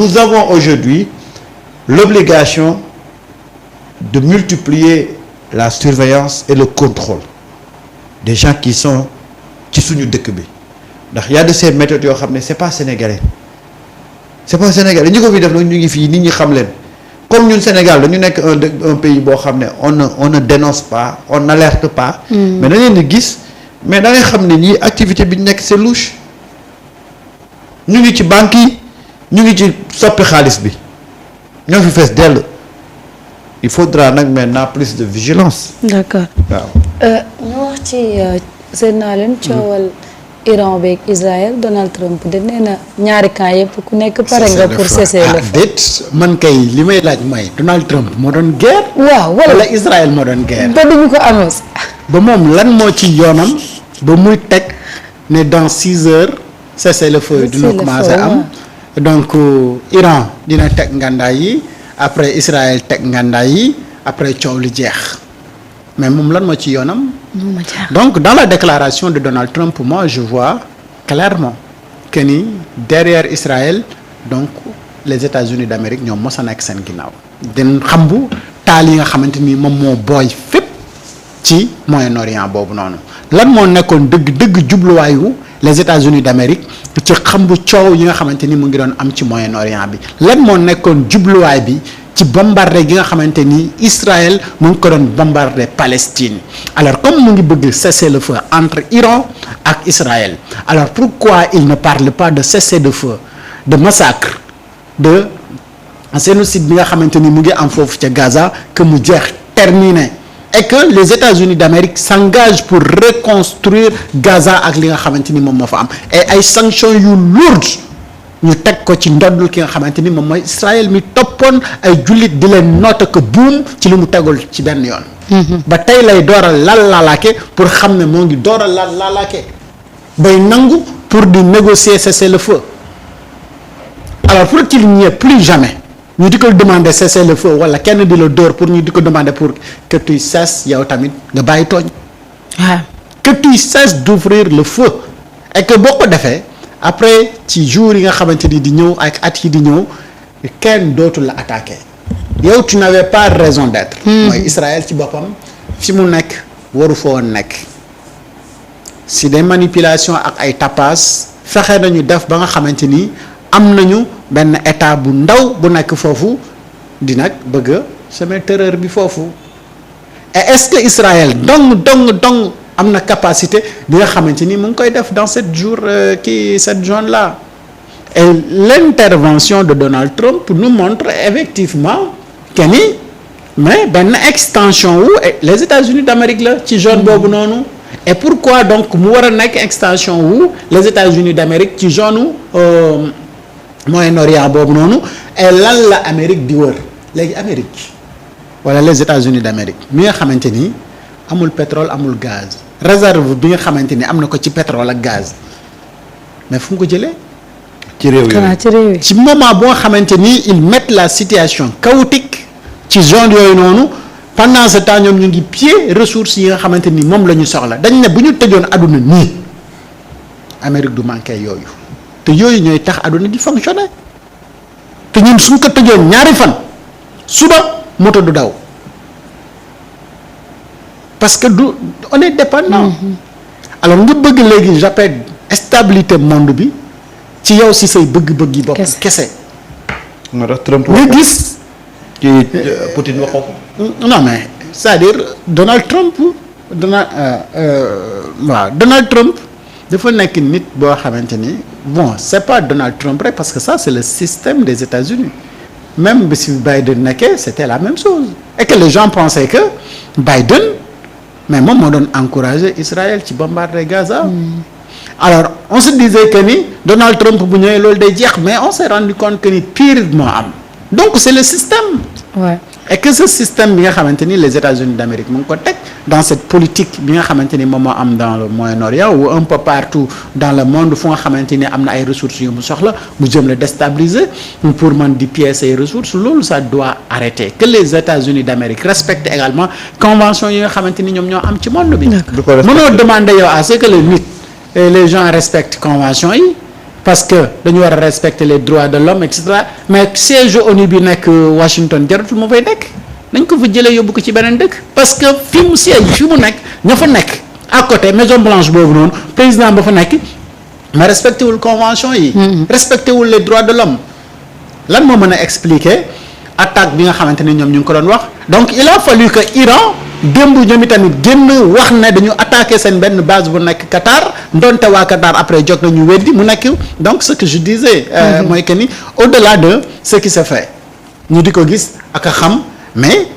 nous avons aujourd'hui l'obligation de multiplier la surveillance et le contrôle des gens qui sont ci suñu dëkk bi ndax y a de ces méthodes yoo xam ne c'est pas sénégalais ñi ko fi def nag ñu ngi fii nit ñi xam leen comme ñun Sénégal dañu nekk un pays boo xam ne on ne dénonce pas on n'alerte pas. mais da ngeen di gis mais da ngay xam ne ñii activité bi ñu nekk c'est louche ñu ngi ci banques yi ñu ngi ci soppi xaalis bi ñoo fi fees dell il faudra nag maintenant plus de vigilance. d'accord waaw. ñu wax ci seen naa leen coowal Iran beeg Israël Donald Trump de nee na ñaari camp yëpp ku nekk pare nga pour cesser le feu. déet man kay li may laaj mooy Donald Trump moo doon guerre. waaw wala Israël moo doon guerre. ba duñu ko annonce. ba moom lan moo ci yoonam ba muy teg ne dans 6 heures cesser le feu dina commencer am. donc Iran dina teg ngàndaay yi après Israël teg ngàndaay yi après coow li jeex mais moom lan moo ci yoonam. donc dans la déclaration de Donald Trump moi je vois clairement que ni derrière Israël donc les États-Unis d'Amérique ñoom mos a nekk seen ginnaaw. den xambu taal yi nga xamante ni moom moo booy fépp ci Moyen-Orient boobu noonu lan moo nekkoon dëgg jubluwaayu les États-Unis d'Amérique ci xambu coow yi nga xamante ni mu ngi doon am ci Moyen-Orient bi lan moo nekkoon jubluwaay bi ci bombardé gi nga xamante ni Israël mu ngi ko doon bombardé Palestine alors comme mu ngi bëgg cesser le feu entre Iran ak Israël alors pourquoi il ne parle pas de cesser de feu de massacre de génocide bi nga xamante ni mu ngi am foofu ca Gaza que mu jeex terminé et que les États-Unis d'Amérique s'engagent pour reconstruire Gaza ak li nga xamante ni moom moo fa am et ay sanctions yu lourdes ñu teg ko ci ndoddul ki nga xamante ni moom mooy Israël mi toppoon ay jullit di leen noota ko buum ci li mu tegul ci benn yoon. ba tey lay dooral laalaake pour xam ne moo ngi dooral laalaake bay nangu pour di négocier cesser le feu alors pour qu'il n'y ait plus jamais ñu di ko demander cesser le feu wala kenn di la dóor pour ñu di ko demander pour que tu cesses yow tamit nga bàyyi tooñ. que tu cesses d'ouvrir le feu et que boo ko defee. après ci jours yi nga xamante ni di ñëw ak at yi di ñëw kenn dootul la attaquer yow tu n'avais pas raison d'être. mooy Israël ci boppam fi mu nekk waru fa woon nekk si des manipulations ak ay tapas fexe nañu def ba nga xamante ni am nañu benn état bu ndaw bu nekk foofu di nag bëgg a semer terreur bi foofu et est-ce que Israël dong am na capacité bi nga xamante ni mu ngi koy def dans cette zone là et l'intervention de Donald Trump nous montre effectivement que ni mais benn extension wu les États-Unis d'Amérique la ci zone boobu noonu et pourquoi donc mu war a nekk extension wu les États-Unis d'Amérique ci zone Moyen-Orient boobu noonu et lan la Amérique di wër léegi Amérique wala les États-Unis d'Amérique mi nga xamante ni amul pétrole amul gaz réserve bi nga xamante ni am na ko ci pétrole ak gaz mais fu mu ko jëlee. ci réew yi ci moment boo xamante ni ils mettent la situation chaotique ci zone yooyu noonu pendant ce temps ñoom ñu ngi piller ressources yi nga xamante ni moom la ñu soxla dañ ne bu ñu tëjoon àdduna nii Amérique du manqué yooyu te yooyu ñooy tax àdduna di fonctionner te ñun suñ ko tëjoon ñaari fan suba moto du daw. parce que on est dépendant. alors nga bëgg léegi j'appelle stabilité monde bi ci yow si say bëgg-bëgg yi bopp kese. moo tax Trump nga gis. kii Poutine waxoo ko. non mais c'est-à-dire Donald Trump dafa nekk nit boo xamante ni bon c'est pas Donald Trump rek parce que ça c'est le système des États-Unis même bi si Biden nekkee c'était la même chose et que les gens pensaient que Biden. mais moom moo doon encourager Israël ci bombarder Gaza. alors on se disait que ni Donald Trump bu ñëwee loolu day jeex mais on s'est rendu compte que ni pire moo am donc c'est le système. Ouais. et que ce système bi nga xamante ni les États-Unis d'Amérique mu ngi ko teg dans cette politique bi nga xamante ni moom moo am dans le Moyen-Orient ou un peu partout dans le monde fu nga xamante ni am na ay ressources yu mu soxla mu jëm la déstabiliser pour man di piller ces ressources loolu ça doit arrêter que les États-Unis d'Amérique respectent également convention yi nga xamante ni ñoom ñoo am ci monde bi. mënoo demander yow à ce que les gens respectent convention yi parce que dañu war a respecter les droits de l'homme et cetera mais siège ONU bi nekk Washington jaratul mu fay nekk nañ ko fa jëlee yóbbu ko ci beneen dëkk parce que fi mu siège fi mu nekk ña fa nekk à côté Maison Blanche boobu noonu président ba fa nekk mais respecté wul convention yi. respecté wul les droits de l'homme lan moo mën a expliquer attaque bi nga xamante ni ñoom ñu ngi ko doon wax donc il a fallu que Iran démb ñoom itamit génn wax ne dañu attaqué seen benn base bu nekk Qatar ndonte waa Qatar après jot nañu weddi mu nekk donc ce que je disais. mooy que ni au-delà de ce qui se fait ñu di ko gis ak a xam mais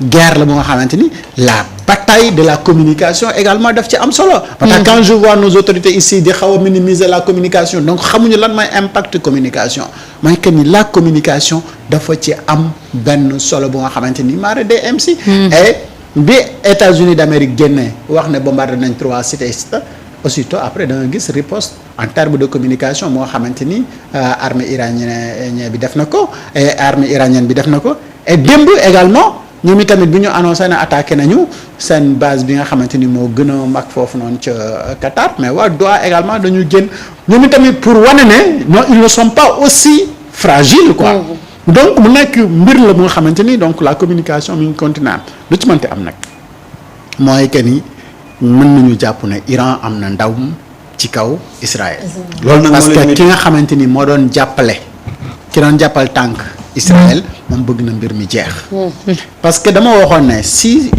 guerre la bu nga xamante ni la bataille de la communication également daf ci am solo. parce que quand je vois nos autorités ici di xaw a minimiser la communication donc xamuñu lan mooy impact communication mooy que ni la communication dafa ci am benn solo bu nga xamante ni maare day am si. et bi États-Unis d'Amérique génnee wax ne bombardé nañ 3 cités aussitôt après da nga gis riposte en termes de communication moo xamante ni armée iranienne bi def na ko et armée iranienne bi def na ko et démb également. ñoom itamit bi ñu annoncé ne attaqué nañu seen base bi nga xamante ni moo gën a mag foofu noonu ca Qatar mais waa Doha également dañu génn ñoom itamit pour wane ne non ils ne sont pas aussi fragiles quoi. donc mu nekk mbir la bu nga xamante ni donc la communication mi ngi continuer lu ci mënti am nag mooy que ni mën nañu jàpp ne Iran am na ndaw ci kaw Israël. loolu nag parce que ki nga xamante ni moo doon jàppale ki doon jàppal tànk. Israël moom bëgg na mbir mi jeex. parce que dama waxoon ne si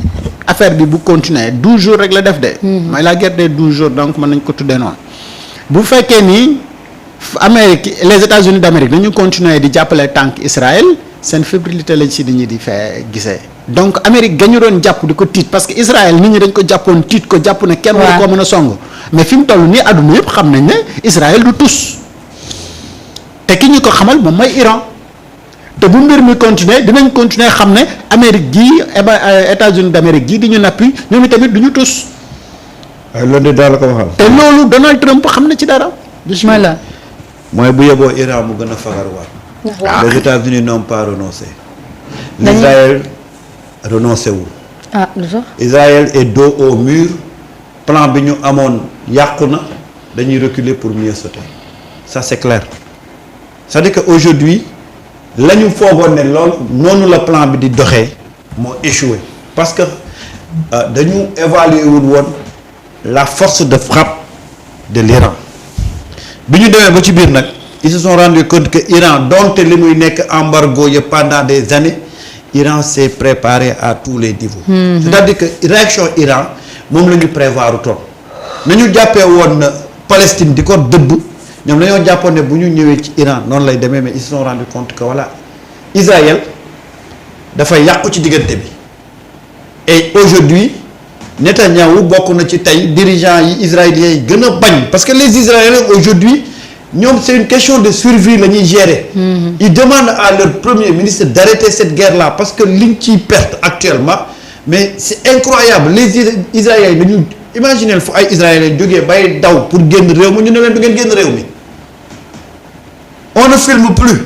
affaire bi bu continuer 12 jours rek la def de. mooy la guerre des 12 jours donc mën nañ ko tuddee noonu. bu fekkee ni Amérique les États-Unis d'Amérique dañu continuer di jàppale tànk Israël seen fébrilité lañ si nit ñi di fee gisee. donc Amérique gañu doon jàpp di ko tiit parce que Israël nit ñi dañ ko jàppoon tiit ko jàpp ne kenn waru koo mën a song mais fi mu toll nii àdduna yëpp xam nañ ne Israël du tus te ki ñu ko xamal moom mooy Iran. te bu mbir mi continuer dinañ continuer xam ne Amérique gii États-Unis d'Amérique gii di ñu nappi ñoom itamit du ñu tus. waaye loolu de daal la ko waxal. te loolu Donald Trump xam na ci dara. bismillah. mooy bu yeboo Iran mu gën a fagarwaat. les États-Unis n'ont pas renoncé. Israël renoncé wul. lu tax. Israël est dos au mur plan bi ñu amoon yàqu na dañuy reculer pour mieux sauter ça c'est clair c'est-à-dire que aujourd'hui la ñu foogoon ne loolu noonu la plan bi di doxee moo échoué parce que dañu évaluer wul woon la force de frappe de l'Iran bi ñu demee ba ci biir nag ils se sont rendu compte que Iran donte li muy nekk embargo yëpp pendant des années Iran s'est préparé à tous les niveaux. C'est-à-dire que réaction Iran moom la ñu prévoir toon nañu jàppee woon na Palestine di ko dëbb ñoom dañoo jàppoon ne bu ñu ñëwee ci Iran noonu lay demee mais ils se sont rendu compte que voilà Israël dafa yàqu ci diggante bi et aujourd'hui Netanyahou bokk na ci tey dirigeants yi israéliens yi gën a bañ parce que les Israéliens aujourd'hui ñoom c'est une question de survie la ñuy gérer. Ils demandent à leur premier ministre d'arrêter cette guerre-là parce que liñ ciy perte actuellement mais c'est incroyable les Israéliens dañu imaginer fu ay Israéliens jógee bay daw pour génn réew mi ñu ne leen du ngeen génn réew mi on ne filme plus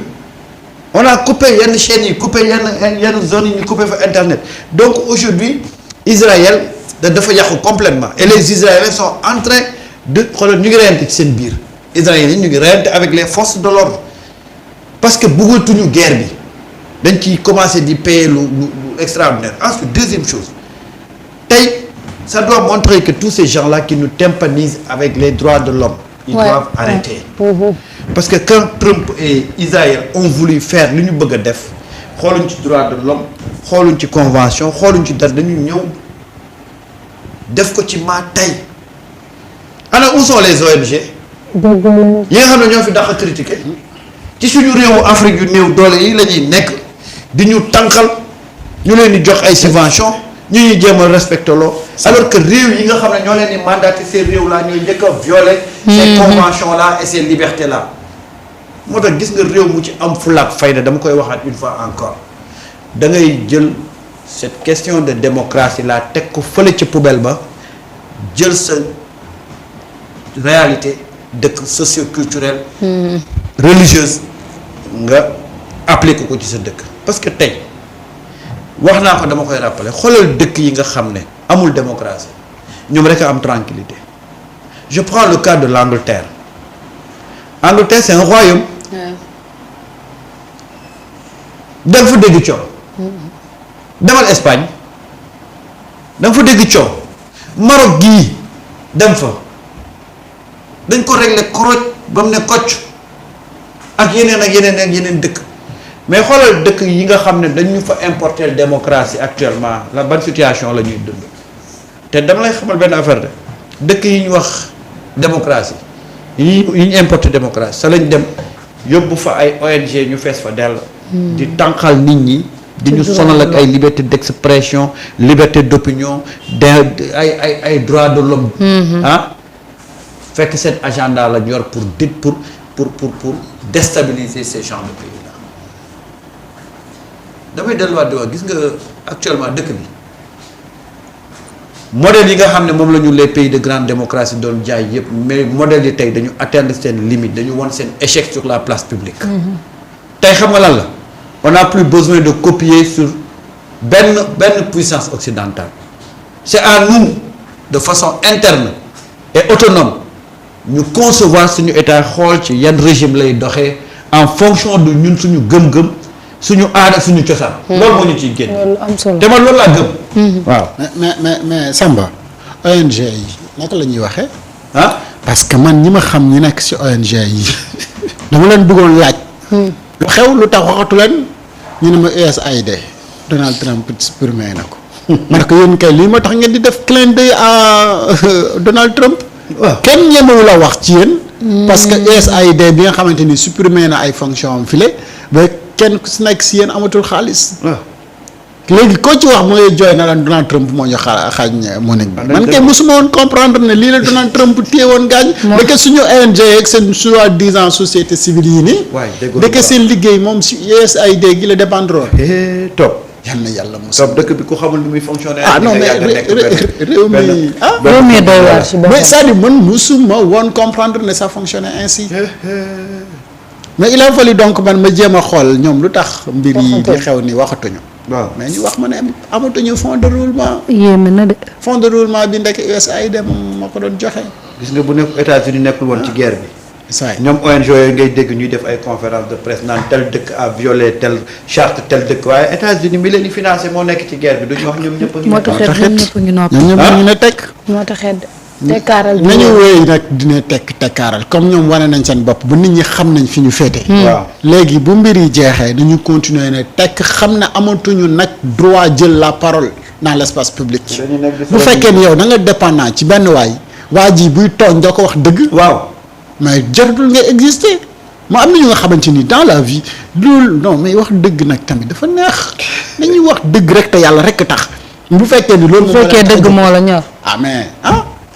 on a coupé yenn chaînes yi coupé yenn zones yi ñu coupé fa internet donc aujourd'hui Israël dafa yàqu complètement et les Israéliens sont en train de xoolal ñu ngi reyante ci seen biir Israéliens yi ñu ngi reyante avec les forces de l'ordre parce que bëggatuñu guerre bi dañ ciy commencer di payer lu extraordinaire. Ensuite deuxième chose tey ça doit montrer que tous ces gens-là qui nous tympanisent avec les droits de l'homme ils doivent arrêter parce que quand Trump et Israël ont voulu faire li ñu bëgg a def xooluñ ci droit de l'homme xooluñ ci convention xooluñ ci dara dañu ñëw def ko ci maa tey ana où sont les ONG yi nga xam ne ñoo fi dàq critiquer ci suñu réewu Afrique yu néew doole yi la ñuy nekk di ñu tànqal ñu leen di jox ay subventions ñu ñuy jéem a respecté loo alors que réew yi nga xam ne ñoo leen di mandaté ces réew là ñooy njëkk a violer ces conventions là et ces libertés là moo tax gis nga réew mu ci am fulaak fayda dama koy waxaat une fois encore da ngay jël cette question de démocratie là teg ko fële ci poubelle ba jël sa réalité dëkk socio-culturelle religieuse nga appliquer ko ci sa dëkk parce que tey wax naa ko dama koy rappeler xoolal dëkk yi nga xam ne amul démocratie ñoom rek a am tranquillité je prends le cas de l'Angleterre Angleterre c'est un royaume. da nga fa dégg coow. demal Espagne da nga fa dégg coow. Maroc gii dem fa dañ ko régler koroj ba mu ne kocc ak yeneen dëkk mais xoolal dëkk yi nga xam ne dañu fa importer démocratie actuellement la ban situation la ñuy dund te dama lay xamal benn affaire de dëkk yi ñu wax démocratie yi ñu importer démocratie sa lañ dem yóbbu fa ay ONG ñu fees fa dell. di tànqal nit ñi. di ñu sonal ak ay liberté d'expression liberté d'opinion ay droits de l'homme fekk seen agenda la ñor pour déstabiliser ces genres de pays là damay delluwaat di wax gis nga actuellement dëkk bi modèle yi nga xam ne moom la ñu les pays de grande démocratie doon jaay yëpp mais modèle yi tey dañu atteindre seen limite dañu won seen échec sur la place publique tey xam nga lan la on n'a plus besoin de copier sur benn puissance occidentale c'est à nous de façon interne et autonome ñu concevoir suñu état xool ci yan régime lay doxee en fonction de ñun suñu gëm-gëm suñu aada suñu cosaan. loolu moo ñu ciy génn. loolu am solo te man loolu laa gëm. waaw mais Samba ONG yi naka la ñuy waxee. ah parce que man ñi ma xam ñi nekk ci ONG yi dama leen bëggoon laaj. lu xew lu tax waxatu leen ñu ne ma USAID Donald Trump supprimé na ko. parce que yéen kay lii moo tax ngeen di def clin d'œil à Donald Trump. waaw kenn ñemewu la wax ci yéen. parce que USAID bi nga xamante ni supprimé na ay fonctions am file ba kenn ku si nekk si yéen amatul xaalis. waaw léegi koo ci wax mu ngay jooy na la Donald Trump moo ñu xaaj Monique bi. man kay mosuma woon comprendre ne lii la Donald Trump téye woon gaañ. dëkk suñu ONG ak seen soi-disant société civile yi nii. waay dëgg dëkk seen liggéey moom si USAID gi la dépendre. top. yal na yàlla mos. top dëkk bi ku xamul ni muy fonctionner. ah non mais réew mi ah. réew mi doy waar si boppam. mais c'est-à-dire man mosuma woon comprendre ne ça fonctionnait ainsi. mais il a fallu donc man ma jéem a xool ñoom lu tax. mbir yi di xew ni waxatuñu. waaw mais ñu wax ma ne amatuñu fonds de roulement. yéeme na de. fonds de roulement bi ndekk USAID moom moo ko doon joxe. gis nga bu nekk États-Unis nekkul woon ci guerre bi. saa yi ñoom ONG yooyu ngay dégg ñuy def ay conférence de presse naan tel dëkk a violé tel charte tel dëkk waaye États-Unis mi leen di financé moo nekk ci guerre bi duñu wax ñoom ñëpp a ngi. moo taxit ñoom ñëpp ñu noppi. ñoom ñëpp ñu ne tekk. moo taxit tekkaaral bi. nañu wéy nag dina tekkaaral comme ñoom wane nañ seen bopp ba nit ñi xam nañ fi ñu féete. waaw léegi bu mbir yi jeexee dañu continuer ne tekk xam ne amatuñu nag droit jël la parole dans l'espace public. bu fekkee ni yow da nga dépendant ci benn waa ji buy tooñ doo ko wax dëgg. waaw mais jaratul nga exister ma am na ñu nga xamante ni dans la vie loolu non mais wax dëgg nag tamit dafa neex nañuy wax dëgg rek te yàlla rek tax bu fekkee ni loolu. bu fekkee dëgg moo la ñor. ah mais ah.